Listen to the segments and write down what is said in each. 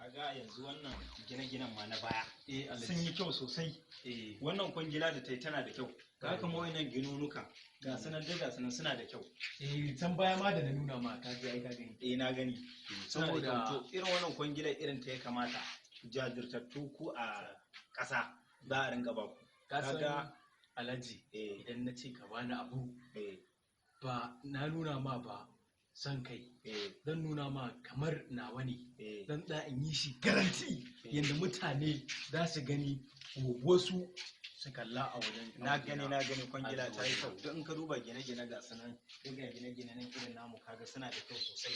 kaga yanzu wannan gine-ginen ma na baya sun yi kyau sosai. Wannan kwangila da ta yi tana da kyau. Ka kama wayannan ginunuka ga sanan suna da kyau. Can baya ma da na nuna ma ka ji ai ka gani. Na gani. Saboda to irin wannan kwangilar irin ta ya kamata jajirtattu ku a ƙasa za a ringa ba ku. Kaga Alhaji idan na ce ka bani abu ba na nuna ma ba san kai zan nuna ma kamar nawa ne dan da in yi shi garanti yanda mutane za su gani wasu su kalla a wajen. Na gani kwangila ta yi kyau. Don in ka duba gine-gine ga sunan daga gine-gine nan irin namu kaga suna da kyau sosai.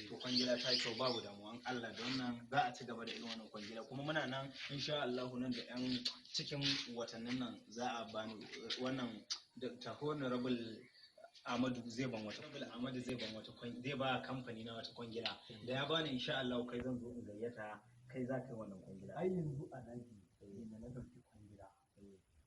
To kwangila ta yi kyau babu damuwa Allah da wannan za a ci gaba da irin wannan kwangila kuma muna nan insha Allah nan da yan cikin watannin nan za a bani wannan da honorable Ahmadu zai ban wata zai ba kamfani na wata kwangila da ya bani insha Allah kai zan zo in gayyata kai za ka yi wannan kwangila. Ai yanzu Alhaji na dauki kwangila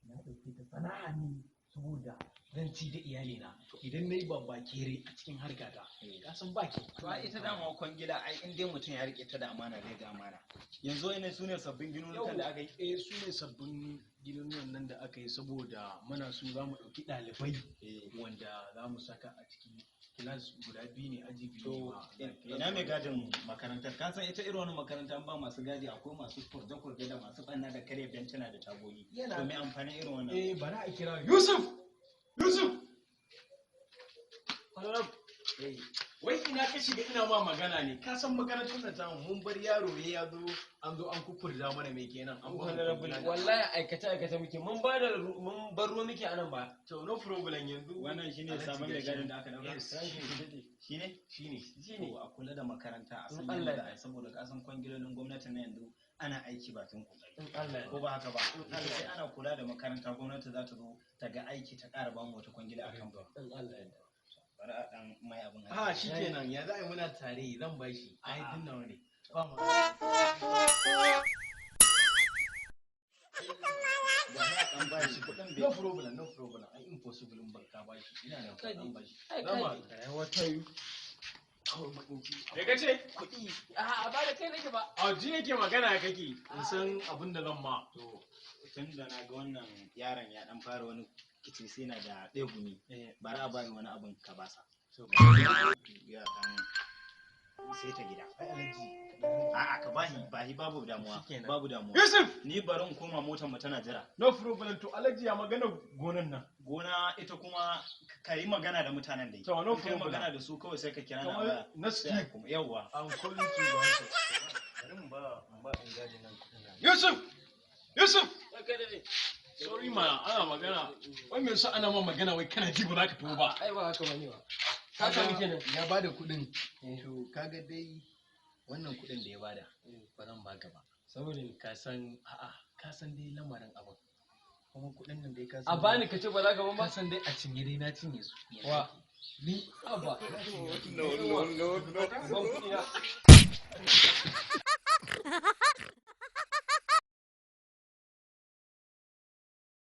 na dauki ta sana'a ne saboda zan ci da iyalina idan nayi babba kere a cikin harkata ka san baki to ai ita dama kwangila ai in dai mutum ya rike ta da amana zai ga amana. Yanzu ne sune sabbin ginunukan da aka yi sune sabbin ginunuwan nan da aka yi saboda muna so za mu dauki dalibai wanda za mu saka a cikin kilas guda biyu ne aji biyu. Ina mai gadin makarantar ka san ita irin wannan makarantar ba masu gadi akwai masu kurje da masu banna da kare bencina da tagogi to me amfani irin wannan bana a kira Yusuf wai ina ka shiga ina ma magana ne ka san makarantar da tamu mun bar yaro ya zo an zo an kukurda mana mai kenan an wallahi aikata muke mun bar ruwa muke anan ba. To no problem yanzu wannan shine sabon mai gadin da aka dauka shine a kula da makaranta a san yadda ai saboda ka san kwangilolin gwamnati na yanzu ana aiki bakin kokari ko ba haka ba sai ana kula da makaranta gwamnati za ta zo ta ga aiki ta ƙara ba mu wata kwangila akan ba bari a dan mai abin shikenan ya za a yi muna tare zan bashi ai dinnawa ne ba mu no problem ai impossible in barka bashi ina da kan bashi zama wata yi ka ce kuɗi a ba da kai nake ba a ji yake magana kake in san abin da zan ma to tun da na ga wannan yaron ya dan fara wani kici sai na da ɗaya gumi bari a bani wani abin ka basa ya dan sai ta gida a'a ka bahi babu damuwa Yusuf ni barin koma motar mu tana jira no problem to Alhaji ya magana gonan nan gona ita kuma ka yi magana da mutanen da to no problem magana da su kawai sai ka kira na kuma yawa an kullun ki ba bari mu ba in gadi nan kudin nan Yusuf sorry ma ana magana wai me yasa ana ma magana wai kana ji ba za ka tuwo ba ai ba haka bane ba haka muke nan ya bada kudin to kaga dai wannan kudin da ya bada ba zan baka ba saboda ka san dai lamarin abin kuma kudin nan dai ka san a bani ka ce ba za ka ban ba ka san dai a cinye dai na cinye su wa ni aba no ban kuɗi na